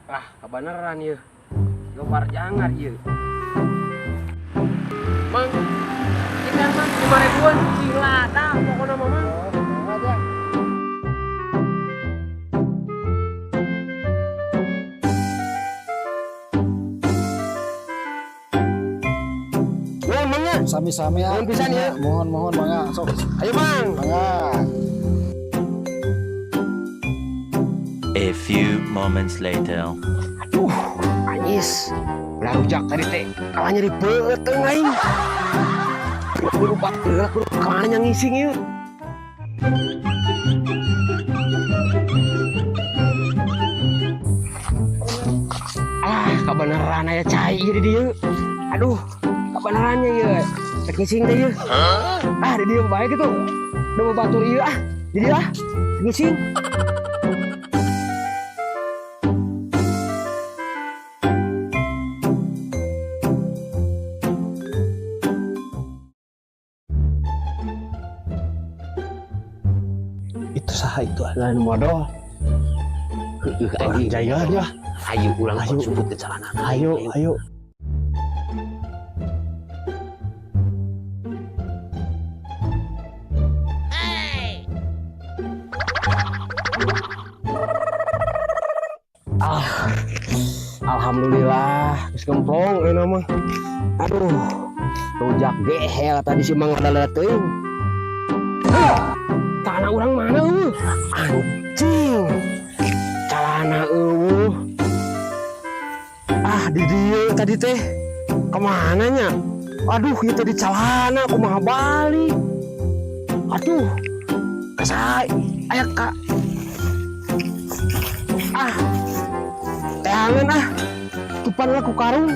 Ah, kebenaran ya. Gopar jangar ya. Mang, kita mang 5.000-an gila dah pokoknya mama. Mohon mangga. Sami-sami ya. Mohon pisan ya. Mohon mangga. Sok. Ayo mang. Mangga. A few moments later. Aduh, anyis. Ulah rujak tadi teh. Kalanya di peteng aing. Kudu lupa kudu kalanya ngising ieu. Ah, kebenaran aya cai jadi dia. Aduh, kebenarannya ieu. Cek ngising teh ieu. Ah, di dieu bae gitu. Udah mau batur ieu ah. Jadi ah, ngising. Itu saha itu Lain modal. orang jayan ya. Ayo ulang Ayo. sebut ke celana. Ayo. Alhamdulillah, geus gemplong ieu mah. Aduh, rujak gehel tadi si Mang Lala teuing. Tanah urang mana anjing. Calana eueuh. Ah, di dieu tadi teh. Kemana nya? Aduh, ieu teh di calana kumaha balik. Aduh. Kasai aya ka. Ah. Teangan ah. Tupan lah ku karung.